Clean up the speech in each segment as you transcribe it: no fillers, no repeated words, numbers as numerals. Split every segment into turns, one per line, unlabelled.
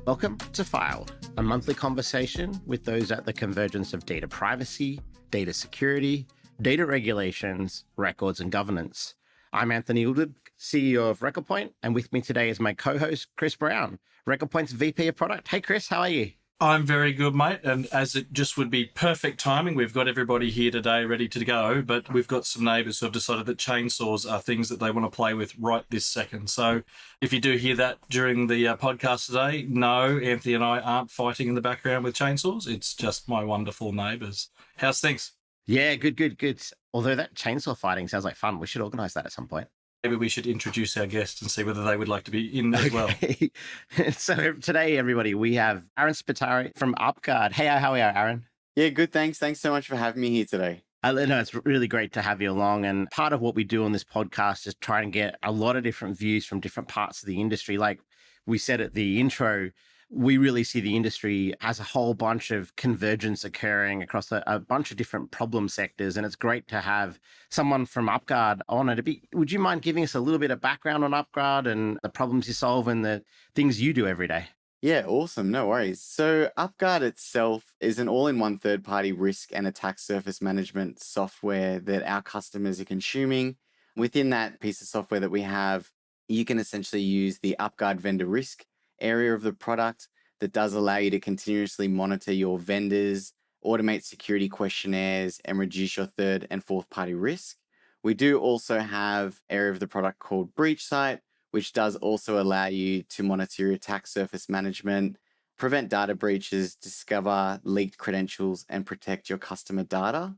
Welcome to Filed, a monthly conversation with those at the convergence of data privacy, data security, data regulations, records, and governance. I'm Anthony Woodward, CEO of RecordPoint, and with me today is my co-host, Kris Brown, RecordPoint's VP of Product. Hey, Kris, how are you?
I'm very good, mate. And as it just would be perfect timing, we've got everybody here today ready to go, but we've got some neighbours who have decided that chainsaws are things that they want to play with right this second. So if you do hear that during the podcast today, no, Anthony and I aren't fighting in the background with chainsaws. It's just my wonderful neighbours. How's things?
Yeah, good. Although that chainsaw fighting sounds like fun, we should organise that at some point.
Maybe we should introduce our guests and see whether they would like to be in as well.
So today, everybody, we have Aaron Spiteri from UpGuard. Hey, how are you, Aaron?
Yeah, good, thanks. Thanks so much for having me here today.
No, it's really great to have you along. And part of what we do on this podcast is try and get a lot of different views from different parts of the industry. Like we said at the intro, we really see the industry as a whole bunch of convergence occurring across a bunch of different problem sectors. And it's great to have someone from UpGuard on it. Would you mind giving us a little bit of background on UpGuard and the problems you solve and the things you do every day?
Yeah, awesome. No worries. So UpGuard itself is an all-in-one third-party risk and attack surface management software that our customers are consuming. Within that piece of software that we have, you can essentially use the UpGuard vendor risk area of the product that does allow you to continuously monitor your vendors, automate security questionnaires, and reduce your third and fourth party risk. We do also have an area of the product called Breach Site, which does also allow you to monitor your attack surface management, prevent data breaches, discover leaked credentials, and protect your customer data.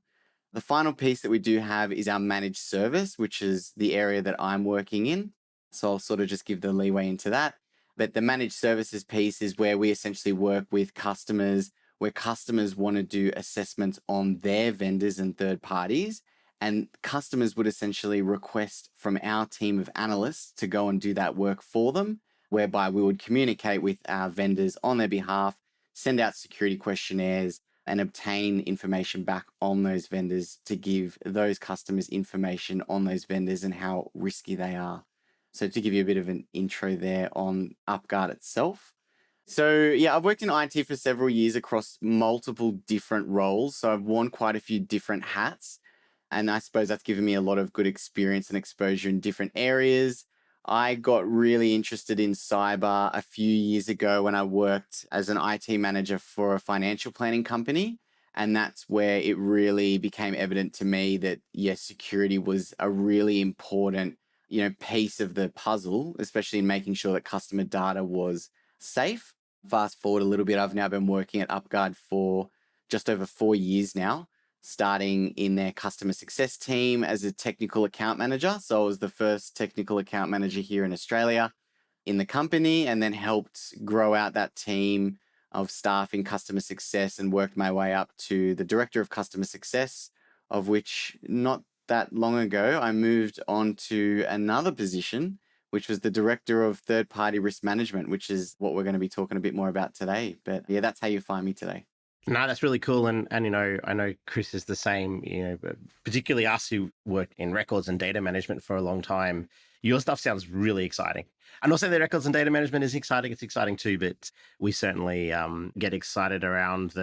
The final piece that we do have is our managed service, which is the area that I'm working in. So I'll sort of just give the leeway into that. But the managed services piece is where we essentially work with customers, where customers want to do assessments on their vendors and third parties. And customers would essentially request from our team of analysts to go and do that work for them, whereby we would communicate with our vendors on their behalf, send out security questionnaires, and obtain information back on those vendors to give those customers information on those vendors and how risky they are. So to give you a bit of an intro there on UpGuard itself. So yeah, I've worked in IT for several years across multiple different roles. So I've worn quite a few different hats. And I suppose that's given me a lot of good experience and exposure in different areas. I got really interested in cyber a few years ago when I worked as an IT manager for a financial planning company. And that's where it really became evident to me that, yes, security was a really important piece of the puzzle, especially in making sure that customer data was safe. Fast forward a little bit, I've now been working at UpGuard for just over 4 years now, starting in their customer success team as a technical account manager. So I was the first technical account manager here in Australia in the company, and then helped grow out that team of staff in customer success and worked my way up to the director of customer success, of which not that long ago, I moved on to another position, which was the director of third-party risk management, which is what we're going to be talking a bit more about today. But yeah, that's how you find me today.
No, that's really cool. And I know Kris is the same, particularly us who worked in records and data management for a long time. Your stuff sounds really exciting. I'm not saying that records and data management is exciting. It's exciting too, but we certainly get excited around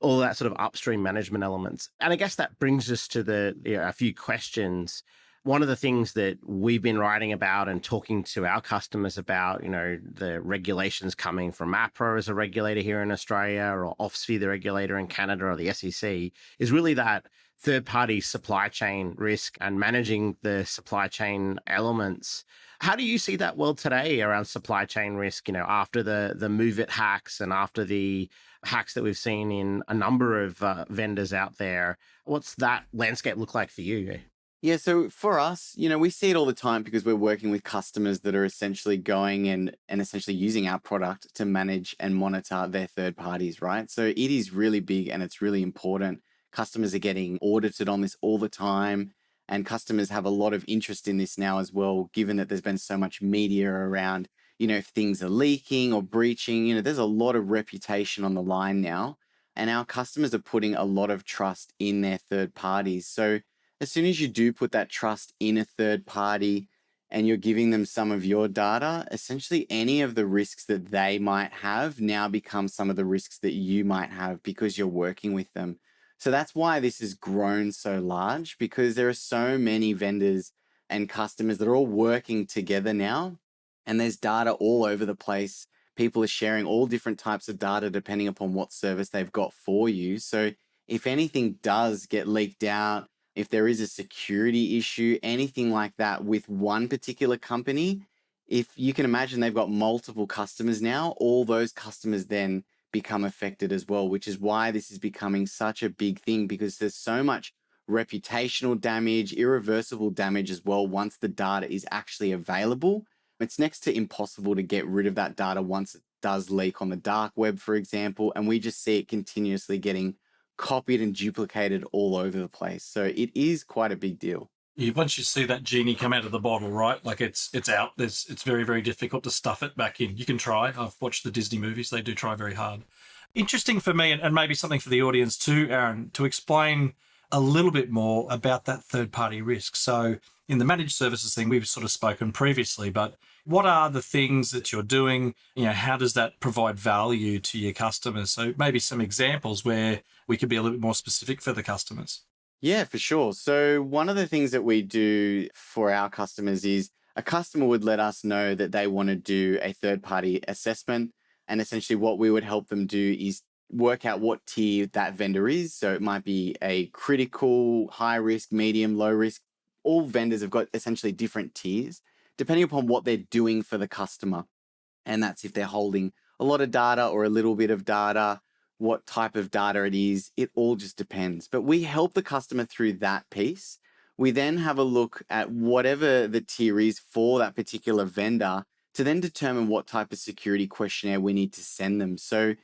all that sort of upstream management elements. And I guess that brings us to a few questions. One of the things that we've been writing about and talking to our customers about, the regulations coming from APRA as a regulator here in Australia, or OFSFI, the regulator in Canada, or the SEC, is really that third-party supply chain risk and managing the supply chain elements. How do you see that world today around supply chain risk, after the Move It hacks and after the hacks that we've seen in a number of vendors out there? What's that landscape look like for you?
Yeah, so for us, we see it all the time because we're working with customers that are essentially going and essentially using our product to manage and monitor their third parties, right? So it is really big and it's really important. Customers are getting audited on this all the time, and customers have a lot of interest in this now as well, given that there's been so much media around, if things are leaking or breaching, there's a lot of reputation on the line now, and our customers are putting a lot of trust in their third parties. So as soon as you do put that trust in a third party, and you're giving them some of your data, essentially any of the risks that they might have now become some of the risks that you might have because you're working with them. So that's why this has grown so large, because there are so many vendors and customers that are all working together now, and there's data all over the place. People are sharing all different types of data depending upon what service they've got for you. So if anything does get leaked out, if there is a security issue, anything like that with one particular company, if you can imagine they've got multiple customers now, all those customers then become affected as well, which is why this is becoming such a big thing, because there's so much reputational damage, irreversible damage as well once the data is actually available. It's next to impossible to get rid of that data once it does leak on the dark web, for example, and we just see it continuously getting copied and duplicated all over the place. So it is quite a big deal.
Once you see that genie come out of the bottle, right? Like it's out. It's very, very difficult to stuff it back in. You can try. I've watched the Disney movies. They do try very hard. Interesting for me, and maybe something for the audience too, Aaron, to explain a little bit more about that third-party risk. So in the managed services thing, we've sort of spoken previously, but what are the things that you're doing? How does that provide value to your customers? So maybe some examples where we could be a little bit more specific for the customers.
Yeah, for sure. So one of the things that we do for our customers is a customer would let us know that they want to do a third-party assessment. And essentially what we would help them do is work out what tier that vendor is. So it might be a critical, high risk, medium, low risk. All vendors have got essentially different tiers, depending upon what they're doing for the customer. And that's if they're holding a lot of data or a little bit of data, what type of data it is, it all just depends. But we help the customer through that piece. We then have a look at whatever the tier is for that particular vendor to then determine what type of security questionnaire we need to send them. So,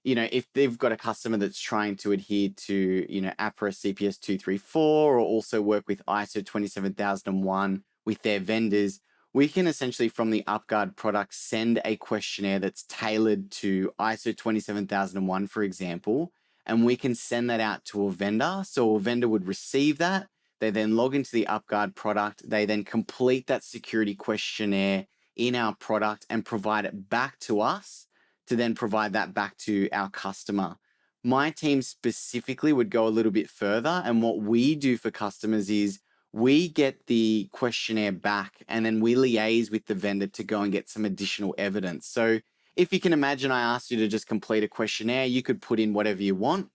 if they've got a customer that's trying to adhere to, APRA CPS 234 or also work with ISO 27001 with their vendors, we can essentially from the UpGuard product send a questionnaire that's tailored to ISO 27001, for example, and we can send that out to a vendor. So a vendor would receive that. They then log into the UpGuard product. They then complete that security questionnaire in our product and provide it back to us to then provide that back to our customer. My team specifically would go a little bit further. And what we do for customers is we get the questionnaire back and then we liaise with the vendor to go and get some additional evidence. So if you can imagine, I asked you to just complete a questionnaire, you could put in whatever you want.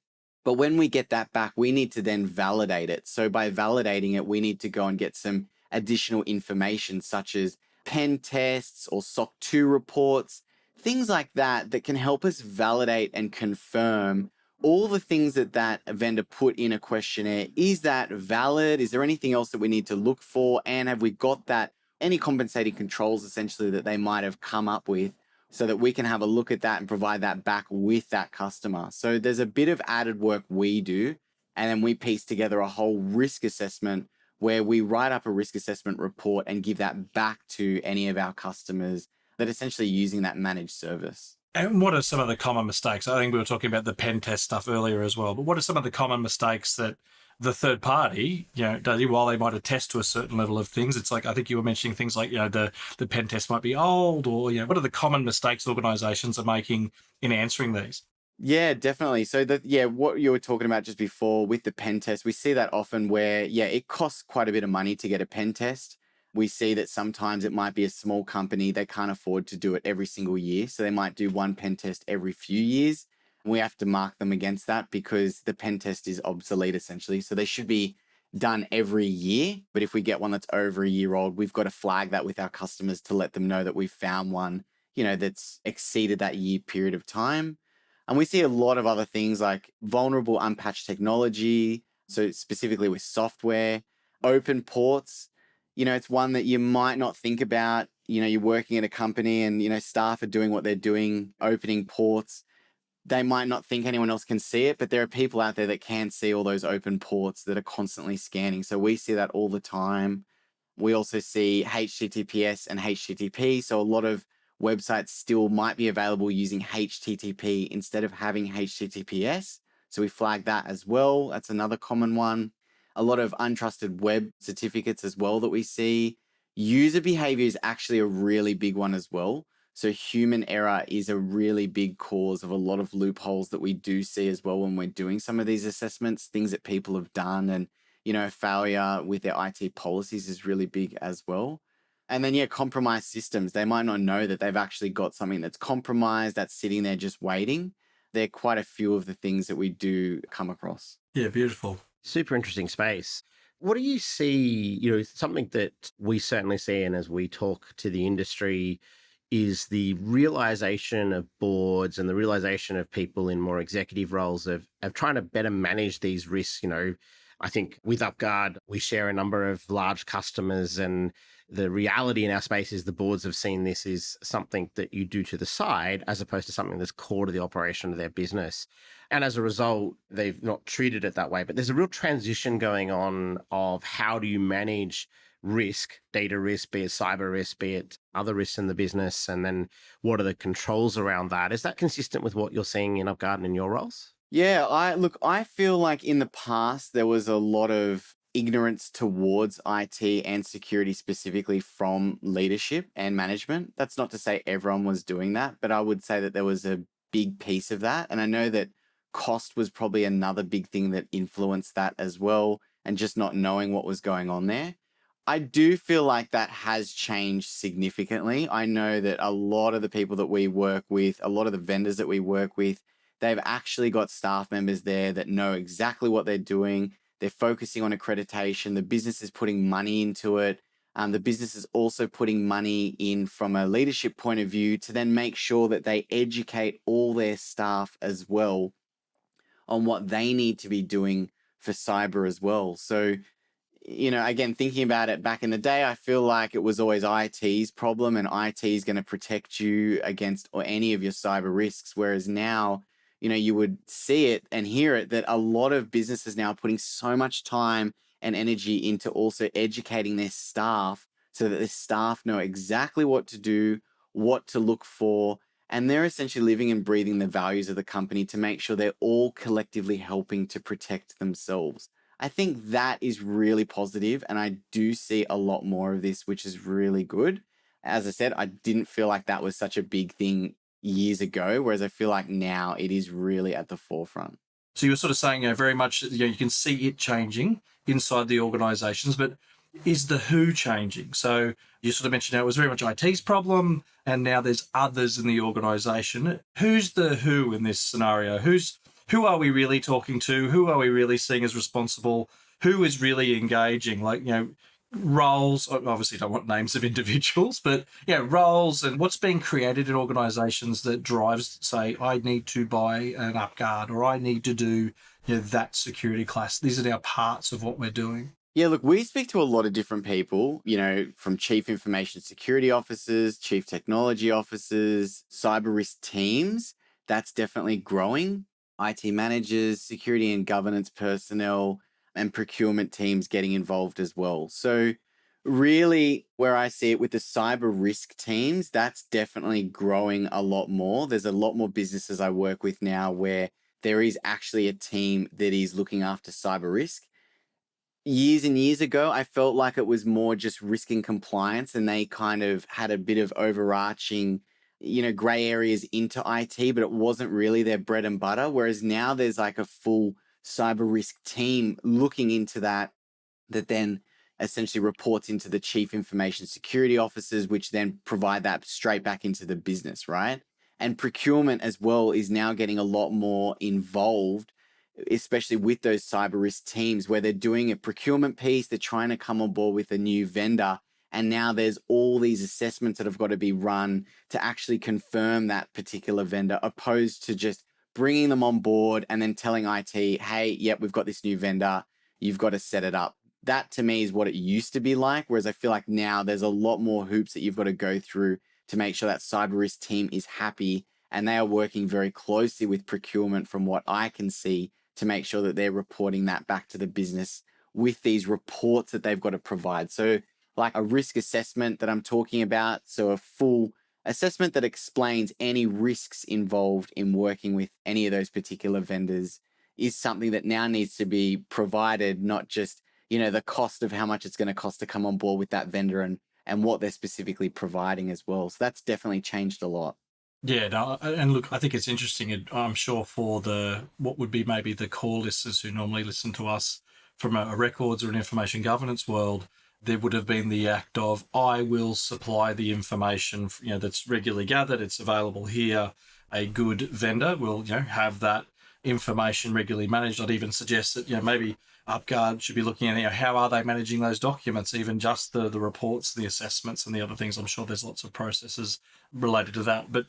But when we get that back, we need to then validate it. So by validating it, we need to go and get some additional information such as pen tests or SOC 2 reports, things like that can help us validate and confirm all the things that vendor put in a questionnaire. Is that valid? Is there anything else that we need to look for? And have we got any compensating controls essentially that they might have come up with so that we can have a look at that and provide that back with that customer? So there's a bit of added work we do, and then we piece together a whole risk assessment where we write up a risk assessment report and give that back to any of our customers that are essentially using that managed service.
And what are some of the common mistakes? I think we were talking about the pen test stuff earlier as well, but what are some of the common mistakes that the third party, does, while they might attest to a certain level of things? It's like, I think you were mentioning things like, the pen test might be old, or, what are the common mistakes organizations are making in answering these?
Yeah, definitely. So what you were talking about just before with the pen test, we see that often where, it costs quite a bit of money to get a pen test. We see that sometimes it might be a small company, they can't afford to do it every single year. So they might do one pen test every few years. And we have to mark them against that because the pen test is obsolete essentially. So they should be done every year. But if we get one that's over a year old, we've got to flag that with our customers to let them know that we've found one, that's exceeded that year period of time. And we see a lot of other things like vulnerable unpatched technology. So specifically with software, open ports. It's one that you might not think about. You're working at a company and, staff are doing what they're doing, opening ports. They might not think anyone else can see it, but there are people out there that can see all those open ports that are constantly scanning. So we see that all the time. We also see HTTPS and HTTP. So a lot of websites still might be available using HTTP instead of having HTTPS. So we flag that as well. That's another common one. A lot of untrusted web certificates as well that we see. User behavior is actually a really big one as well. So human error is a really big cause of a lot of loopholes that we do see as well when we're doing some of these assessments, things that people have done, and failure with their IT policies is really big as well. And then compromised systems. They might not know that they've actually got something that's compromised, that's sitting there just waiting. There are quite a few of the things that we do come across.
Yeah, beautiful.
Super interesting space. What do you see, something that we certainly see, and as we talk to the industry, is the realization of boards and the realization of people in more executive roles of trying to better manage these risks. I think with UpGuard, we share a number of large customers, and the reality in our space is the boards have seen this as something that you do to the side as opposed to something that's core to the operation of their business. And as a result, they've not treated it that way. But there's a real transition going on of how do you manage risk, data risk, be it cyber risk, be it other risks in the business, and then what are the controls around that? Is that consistent with what you're seeing in UpGuard and in your roles?
Yeah, I feel like in the past there was a lot of ignorance towards IT and security specifically from leadership and management. That's not to say everyone was doing that, but I would say that there was a big piece of that. And I know that cost was probably another big thing that influenced that as well, and just not knowing what was going on there. I do feel like that has changed significantly. I know that a lot of the people that we work with, a lot of the vendors that we work with, they've actually got staff members there that know exactly what they're doing. They're focusing on accreditation. The business is putting money into it. The business is also putting money in from a leadership point of view to then make sure that they educate all their staff as well on what they need to be doing for cyber as well. So, again, thinking about it back in the day, I feel like it was always IT's problem, and IT is going to protect you against or any of your cyber risks. Whereas now, you would see it and hear it that a lot of businesses now are putting so much time and energy into also educating their staff so that the staff know exactly what to do, what to look for, and they're essentially living and breathing the values of the company to make sure they're all collectively helping to protect themselves. I think that is really positive, and I do see a lot more of this, which is really good. As I said, I didn't feel like that was such a big thing years ago, whereas I feel like now it is really at the forefront.
So you were sort of saying, very much, you can see it changing inside the organizations, but is the who changing? So you sort of mentioned how it was very much IT's problem, and now there's others in the organization. Who's the who in this scenario? Who are we really talking to? Who are we really seeing as responsible? Who is really engaging? Roles, obviously don't want names of individuals, but roles and what's being created in organizations that drives, say, I need to buy an UpGuard, or I need to do that security class. These are now parts of what we're doing.
Yeah, look, we speak to a lot of different people, from chief information security officers, chief technology officers, cyber risk teams. That's definitely growing. IT managers, security and governance personnel, and procurement teams getting involved as well. So really, where I see it with the cyber risk teams, that's definitely growing a lot more. There's a lot more businesses I work with now where there is actually a team that is looking after cyber risk. Years and years ago, I felt like it was more just risk and compliance, and they kind of had a bit of overarching gray areas into IT, but it wasn't really their bread and butter. Whereas now there's like a full cyber risk team looking into that then essentially reports into the chief information security officers, which then provide that straight back into the business, right? And procurement as well is now getting a lot more involved, especially with those cyber risk teams where they're doing a procurement piece, they're trying to come on board with a new vendor. And now there's all these assessments that have got to be run to actually confirm that particular vendor, opposed to just bringing them on board and then telling IT, hey, yep, we've got this new vendor, you've got to set it up. That to me is what it used to be like, whereas I feel like now there's a lot more hoops that you've got to go through to make sure that cyber risk team is happy, and they are working very closely with procurement from what I can see to make sure that they're reporting that back to the business with these reports that they've got to provide. So like a risk assessment that I'm talking about, so a full assessment that explains any risks involved in working with any of those particular vendors, is something that now needs to be provided, not just, the cost of how much it's going to cost to come on board with that vendor and what they're specifically providing as well. So that's definitely changed a lot.
Yeah, no, and look, I think it's interesting. I'm sure for what would be maybe the core listeners who normally listen to us from a records or an information governance world, there would have been the act of, I will supply the information, that's regularly gathered. It's available here. A good vendor will, have that information regularly managed. I'd even suggest that, maybe UpGuard should be looking at, how are they managing those documents, even just the reports, the assessments, and the other things. I'm sure there's lots of processes related to that. But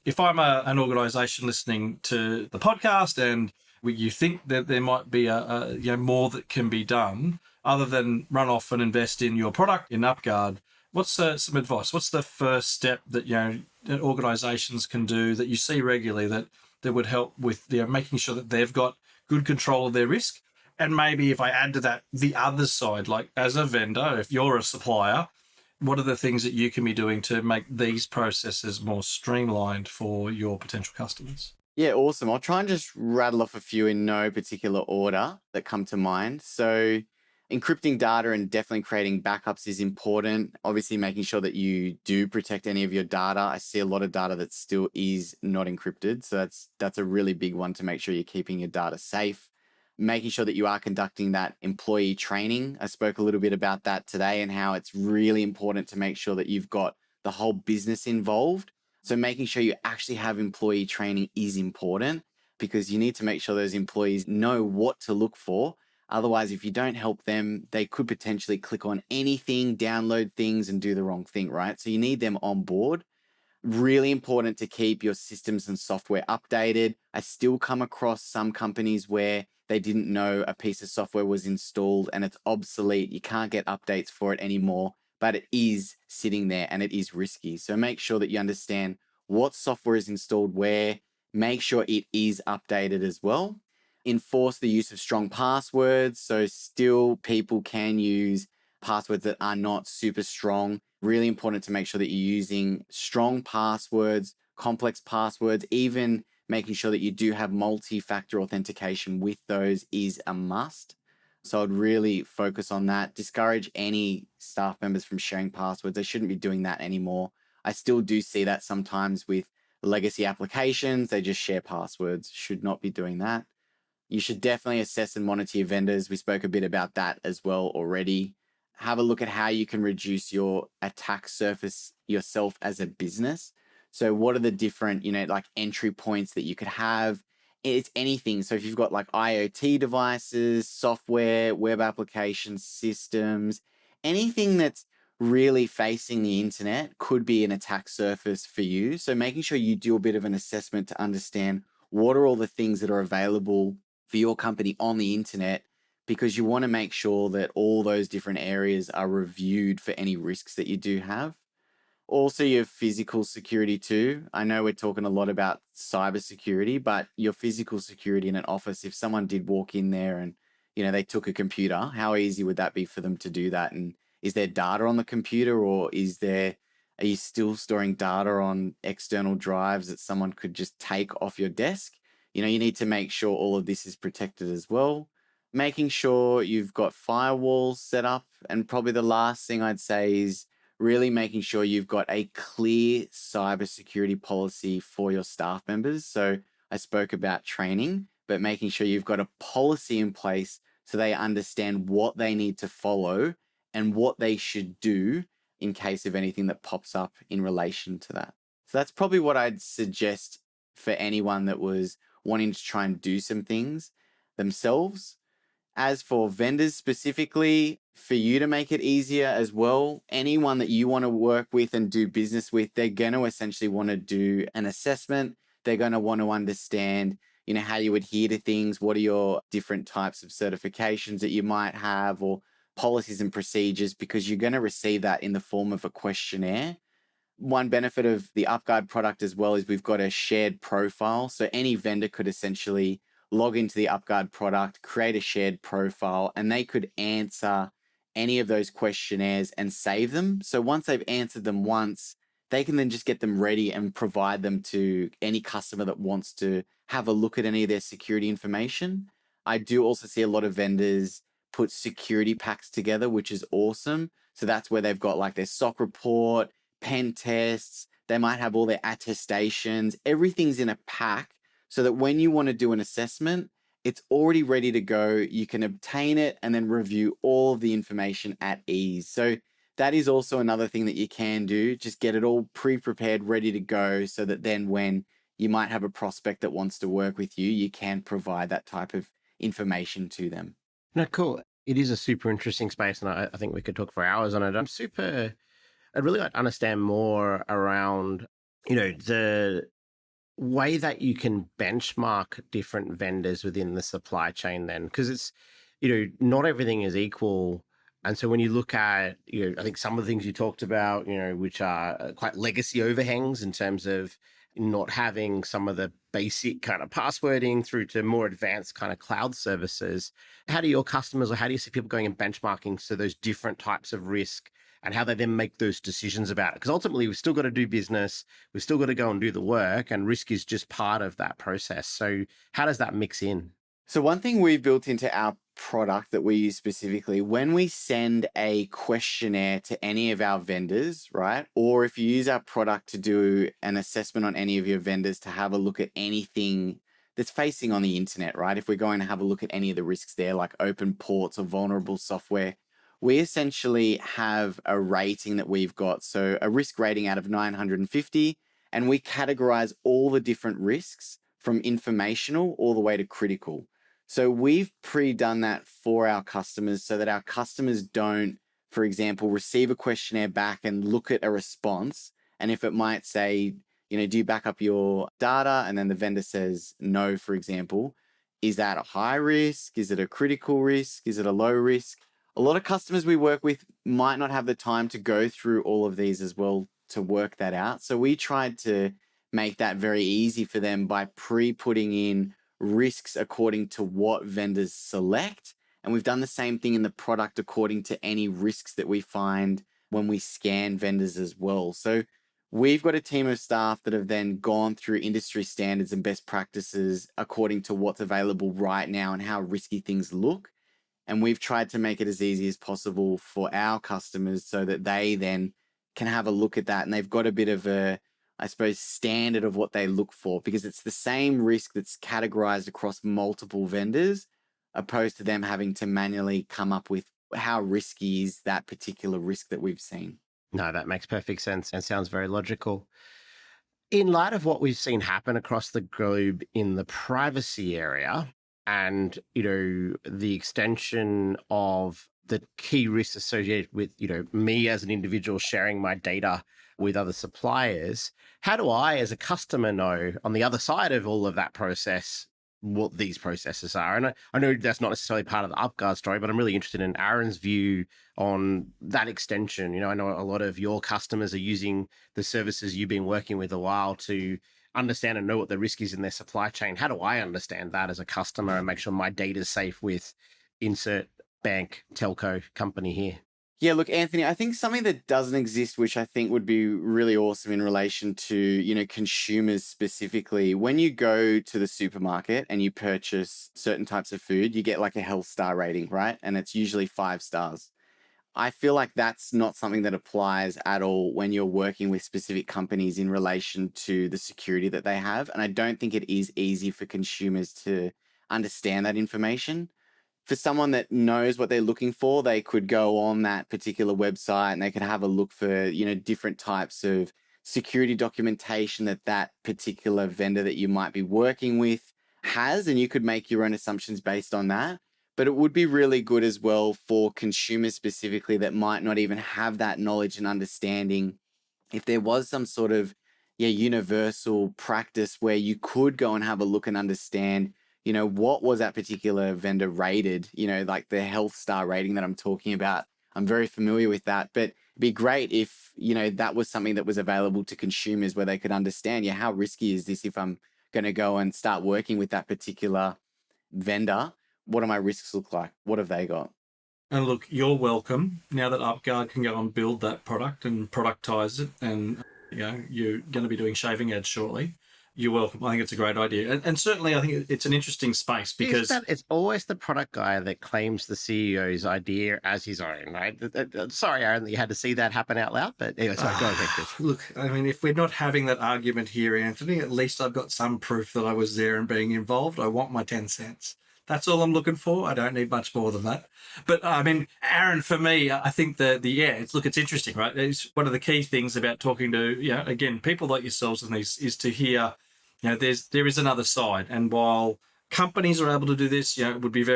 if I'm an organisation listening to the podcast and you think that there might be more that can be done other than run off and invest in your product in UpGuard, what's some advice? What's the first step that that organisations can do that you see regularly that would help with making sure that they've got good control of their risk? And maybe if I add to that the other side, like as a vendor, if you're a supplier, what are the things that you can be doing to make these processes more streamlined for your potential customers?
Yeah, awesome. I'll try and just rattle off a few in no particular order that come to mind. So encrypting data and definitely creating backups is important. Obviously, making sure that you do protect any of your data. I see a lot of data that still is not encrypted. So that's a really big one to make sure you're keeping your data safe. Making sure that you are conducting that employee training. I spoke a little bit about that today and how it's really important to make sure that you've got the whole business involved. So making sure you actually have employee training is important because you need to make sure those employees know what to look for. Otherwise, if you don't help them, they could potentially click on anything, download things, and do the wrong thing, right? So you need them on board. Really important to keep your systems and software updated. I still come across some companies where they didn't know a piece of software was installed and it's obsolete. You can't get updates for it anymore, but it is sitting there and it is risky. So make sure that you understand what software is installed where, make sure it is updated as well. Enforce the use of strong passwords. So still people can use passwords that are not super strong. Really important to make sure that you're using strong passwords, complex passwords, even making sure that you do have multi-factor authentication with those is a must. So I'd really focus on that. Discourage any staff members from sharing passwords. They shouldn't be doing that anymore. I still do see that sometimes with legacy applications. They just share passwords. Should not be doing that. You should definitely assess and monitor your vendors. We spoke a bit about that as well already. Have a look at how you can reduce your attack surface yourself as a business. So what are the different, like entry points that you could have? It's anything. So if you've got like IoT devices, software, web applications, systems, anything that's really facing the internet could be an attack surface for you. So making sure you do a bit of an assessment to understand what are all the things that are available for your company on the internet, because you want to make sure that all those different areas are reviewed for any risks that you do have. Also, your physical security too. I know we're talking a lot about cybersecurity, but your physical security in an office, if someone did walk in there and, they took a computer, how easy would that be for them to do that? And is there data on the computer, or are you still storing data on external drives that someone could just take off your desk? You need to make sure all of this is protected as well. Making sure you've got firewalls set up. And probably the last thing I'd say is really making sure you've got a clear cybersecurity policy for your staff members. So I spoke about training, but making sure you've got a policy in place so they understand what they need to follow and what they should do in case of anything that pops up in relation to that. So that's probably what I'd suggest for anyone that was wanting to try and do some things themselves. As for vendors specifically, for you to make it easier as well, anyone that you want to work with and do business with, they're going to essentially want to do an assessment. They're going to want to understand, how you adhere to things. What are your different types of certifications that you might have, or policies and procedures, because you're going to receive that in the form of a questionnaire. One benefit of the UpGuard product as well is we've got a shared profile. So any vendor could essentially log into the UpGuard product, create a shared profile, and they could answer any of those questionnaires and save them. So once they've answered them once, they can then just get them ready and provide them to any customer that wants to have a look at any of their security information. I do also see a lot of vendors put security packs together, which is awesome. So that's where they've got like their SOC report, pen tests, they might have all their attestations, everything's in a pack so that when you want to do an assessment, it's already ready to go. You can obtain it and then review all of the information at ease. So that is also another thing that you can do. Just get it all pre-prepared, ready to go so that then when you might have a prospect that wants to work with you, you can provide that type of information to them.
No, cool. It is a super interesting space, and I think we could talk for hours on it. I'd really like to understand more around, the way that you can benchmark different vendors within the supply chain then, because it's, not everything is equal. And so when you look at, I think some of the things you talked about, which are quite legacy overhangs in terms of not having some of the basic kind of passwording through to more advanced kind of cloud services. How do your customers, or how do you see people going and benchmarking so those different types of risk and how they then make those decisions about it? Because ultimately we've still got to do business, we've still got to go and do the work, and risk is just part of that process. So how does that mix in?
So one thing we've built into our product that we use specifically, when we send a questionnaire to any of our vendors, right? Or if you use our product to do an assessment on any of your vendors to have a look at anything that's facing on the internet, right? If we're going to have a look at any of the risks there, like open ports or vulnerable software, we essentially have a rating that we've got. So a risk rating out of 950, and we categorize all the different risks from informational all the way to critical. So we've pre-done that for our customers so that our customers don't, for example, receive a questionnaire back and look at a response. And if it might say, do you back up your data? And then the vendor says no, for example, is that a high risk? Is it a critical risk? Is it a low risk? A lot of customers we work with might not have the time to go through all of these as well to work that out. So we tried to make that very easy for them by pre-putting in risks according to what vendors select. And we've done the same thing in the product according to any risks that we find when we scan vendors as well. So we've got a team of staff that have then gone through industry standards and best practices according to what's available right now and how risky things look. And we've tried to make it as easy as possible for our customers so that they then can have a look at that. And they've got a bit of a, I suppose, standard of what they look for, because it's the same risk that's categorized across multiple vendors, opposed to them having to manually come up with how risky is that particular risk that we've seen.
No, that makes perfect sense and sounds very logical. In light of what we've seen happen across the globe in the privacy area, and the extension of the key risks associated with me as an individual sharing my data with other suppliers, how do I as a customer know on the other side of all of that process what these processes are? And I know that's not necessarily part of the UpGuard story, but I'm really interested in Aaron's view on that extension. I know a lot of your customers are using the services you've been working with a while to understand and know what the risk is in their supply chain. How do I understand that as a customer and make sure my data is safe with insert bank, telco company here?
Yeah, look, Anthony, I think something that doesn't exist, which I think would be really awesome in relation to, consumers specifically, when you go to the supermarket and you purchase certain types of food, you get like a health star rating, right? And it's usually 5 stars. I feel like that's not something that applies at all when you're working with specific companies in relation to the security that they have. And I don't think it is easy for consumers to understand that information. For someone that knows what they're looking for, they could go on that particular website and they could have a look for, different types of security documentation that particular vendor that you might be working with has, and you could make your own assumptions based on that. But it would be really good as well for consumers specifically that might not even have that knowledge and understanding, if there was some sort of universal practice where you could go and have a look and understand, what was that particular vendor rated, like the health star rating that I'm talking about. I'm very familiar with that, but it'd be great if, that was something that was available to consumers where they could understand, how risky is this if I'm going to go and start working with that particular vendor? What do my risks look like? What have they got?
And look, you're welcome. Now that UpGuard can go and build that product and productize it, and you're going to be doing shaving ads shortly. You're welcome. I think it's a great idea. And certainly I think it's an interesting space because
it's always the product guy that claims the CEO's idea as his own, right? Sorry, Aaron, that you had to see that happen out loud, but anyway, sorry, go ahead, Kris.
Look, I mean, if we're not having that argument here, Anthony, at least I've got some proof that I was there and being involved. I want my 10 cents. That's all I'm looking for. I don't need much more than that. But I mean, Aaron, for me, I think it's interesting, right? It's one of the key things about talking to, again, people like yourselves and these is to hear, there is another side. And while companies are able to do this, it would be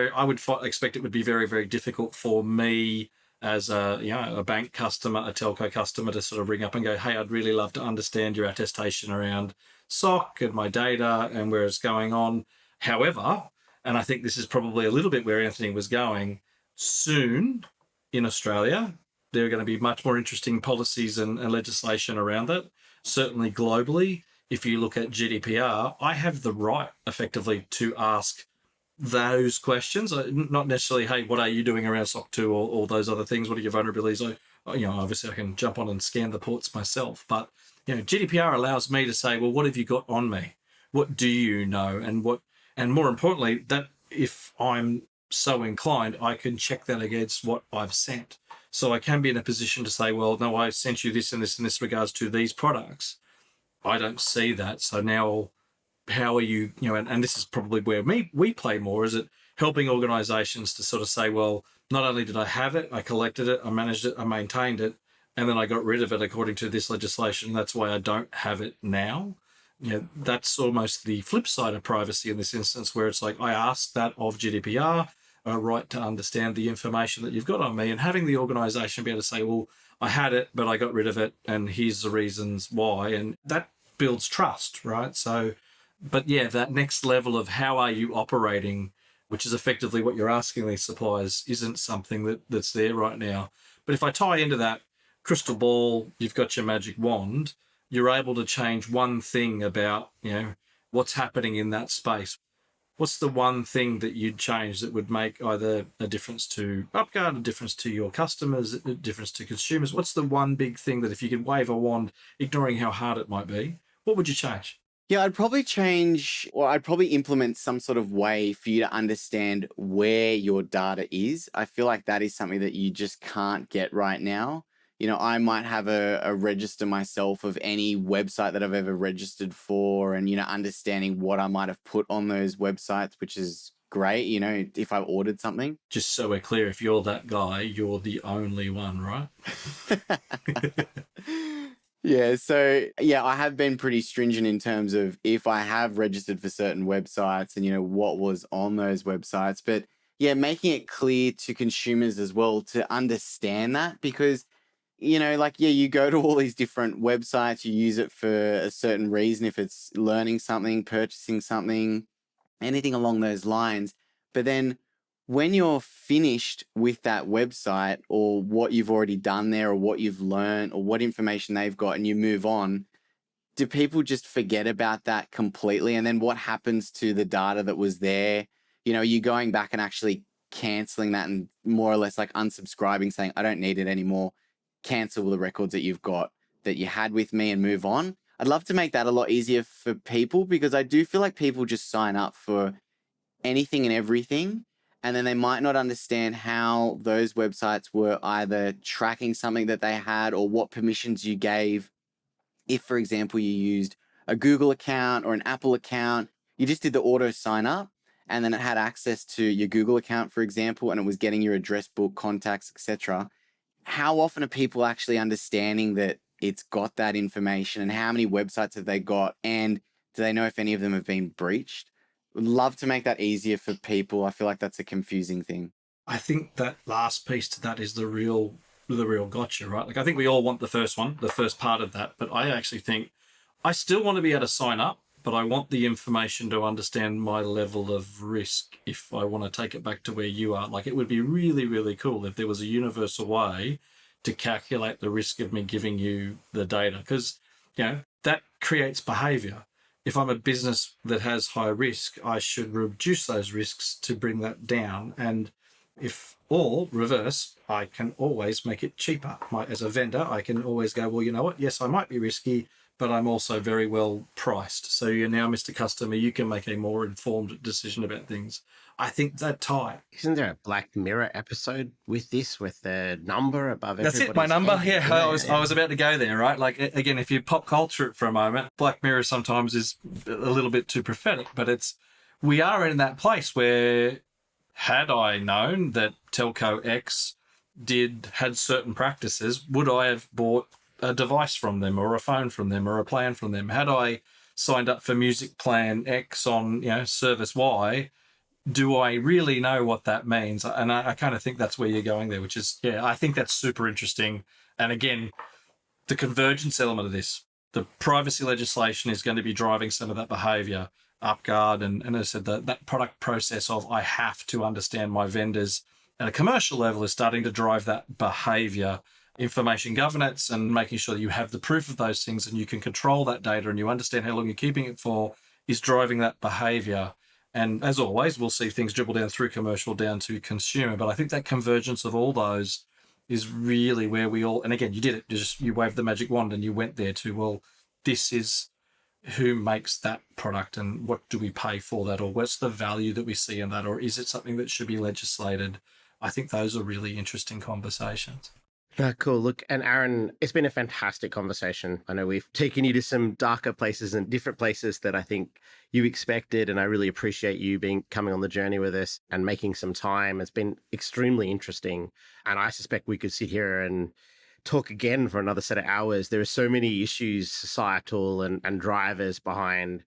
expect it would be very, very difficult for me as a bank customer, a telco customer, to sort of ring up and go, hey, I'd really love to understand your attestation around SOC and my data and where it's going on. However, and I think this is probably a little bit where Anthony was going, soon in Australia, there are going to be much more interesting policies and legislation around that. Certainly globally, if you look at GDPR, I have the right effectively to ask those questions, not necessarily, hey, what are you doing around SOC 2 or all those other things? What are your vulnerabilities? Obviously I can jump on and scan the ports myself, but GDPR allows me to say, well, what have you got on me? What do you know? And more importantly, that if I'm so inclined, I can check that against what I've sent. So I can be in a position to say, well, no, I sent you this and this and this regards to these products. I don't see that. So now how are you, and this is probably where we play more, is it helping organizations to sort of say, well, not only did I have it, I collected it, I managed it, I maintained it, and then I got rid of it according to this legislation. That's why I don't have it now. That's almost the flip side of privacy in this instance, where it's like, I asked that of GDPR, a right to understand the information that you've got on me, and having the organization be able to say, well, I had it, but I got rid of it, and here's the reasons why. And that builds trust, right? So, but that next level of how are you operating, which is effectively what you're asking these suppliers, isn't something that's there right now. But if I tie into that crystal ball, you've got your magic wand, you're able to change one thing about, what's happening in that space. What's the one thing that you'd change that would make either a difference to UpGuard, a difference to your customers, a difference to consumers? What's the one big thing that if you could wave a wand, ignoring how hard it might be, what would you change?
Yeah, I'd probably I'd probably implement some sort of way for you to understand where your data is. I feel like that is something that you just can't get right now. I might have a register myself of any website that I've ever registered for, and, understanding what I might have put on those websites, which is great, if I've ordered something.
Just so we're clear, if you're that guy, you're the only one, right?
Yeah, so I have been pretty stringent in terms of if I have registered for certain websites and, what was on those websites. But making it clear to consumers as well to understand that, because you go to all these different websites, you use it for a certain reason, if it's learning something, purchasing something, anything along those lines. But then when you're finished with that website, or what you've already done there, or what you've learned, or what information they've got, and you move on, do people just forget about that completely? And then what happens to the data that was there? You're going back and actually canceling that and more or less like unsubscribing, saying, I don't need it anymore. Cancel the records that you've got that you had with me and move on. I'd love to make that a lot easier for people, because I do feel like people just sign up for anything and everything, and then they might not understand how those websites were either tracking something that they had, or what permissions you gave. If, for example, you used a Google account or an Apple account, you just did the auto sign up, and then it had access to your Google account, for example, and it was getting your address book, contacts, etc. How often are people actually understanding that it's got that information, and how many websites have they got, and do they know if any of them have been breached? Would love to make that easier for people. I feel like that's a confusing thing.
I think that last piece to that is the real gotcha, right? Like, I think we all want the first one, the first part of that, but I actually think I still want to be able to sign up, but I want the information to understand my level of risk if I want to take it back to where you are. Like, it would be really, really cool if there was a universal way to calculate the risk of me giving you the data, because, that creates behavior. If I'm a business that has high risk, I should reduce those risks to bring that down. And if or reverse, I can always make it cheaper. As a vendor, I can always go, well, you know what? Yes, I might be risky, but I'm also very well priced. So you're now, Mr. Customer, you can make a more informed decision about things. I think that tie.
Isn't there a Black Mirror episode with this, with the number above
That's
everybody's
it, my number.
head?
Yeah, I was about to go there, right? Like, again, if you pop culture it for a moment, Black Mirror sometimes is a little bit too prophetic, but we are in that place where, had I known that Telco X had certain practices, would I have bought a device from them or a phone from them or a plan from them? Had I signed up for music plan X on, service Y, do I really know what that means? And I kind of think that's where you're going there, which is, I think that's super interesting. And again, the convergence element of this, the privacy legislation is going to be driving some of that behavior. UpGuard and as I said, that product process of I have to understand my vendors at a commercial level is starting to drive that behavior. Information governance and making sure that you have the proof of those things and you can control that data and you understand how long you're keeping it for is driving that behavior. And as always, we'll see things dribble down through commercial down to consumer. But I think that convergence of all those is really where we all, and again, you did it, you waved the magic wand and you went there to, well, this is who makes that product and what do we pay for that, or what's the value that we see in that, or is it something that should be legislated? I think those are really interesting conversations.
Cool. Look, and Aaron, it's been a fantastic conversation. I know we've taken you to some darker places and different places that I think you expected, and I really appreciate you coming on the journey with us and making some time. It's been extremely interesting, and I suspect we could sit here and talk again for another set of hours. There are so many issues, societal and drivers behind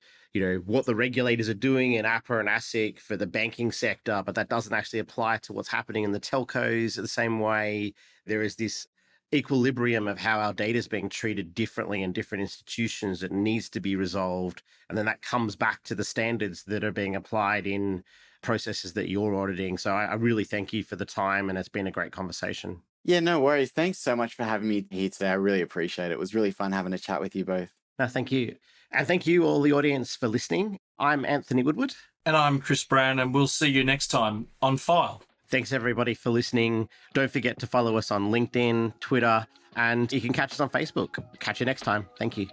what the regulators are doing in APRA and ASIC for the banking sector, but that doesn't actually apply to what's happening in the telcos the same way. There is this equilibrium of how our data is being treated differently in different institutions that needs to be resolved. And then that comes back to the standards that are being applied in processes that you're auditing. So I really thank you for the time, and it's been a great conversation.
Yeah, no worries. Thanks so much for having me here today. I really appreciate it. It was really fun having a chat with you both.
No, thank you. And thank you, all the audience, for listening. I'm Anthony Woodward.
And I'm Kris Brown, and we'll see you next time on File.
Thanks, everybody, for listening. Don't forget to follow us on LinkedIn, Twitter, and you can catch us on Facebook. Catch you next time. Thank you.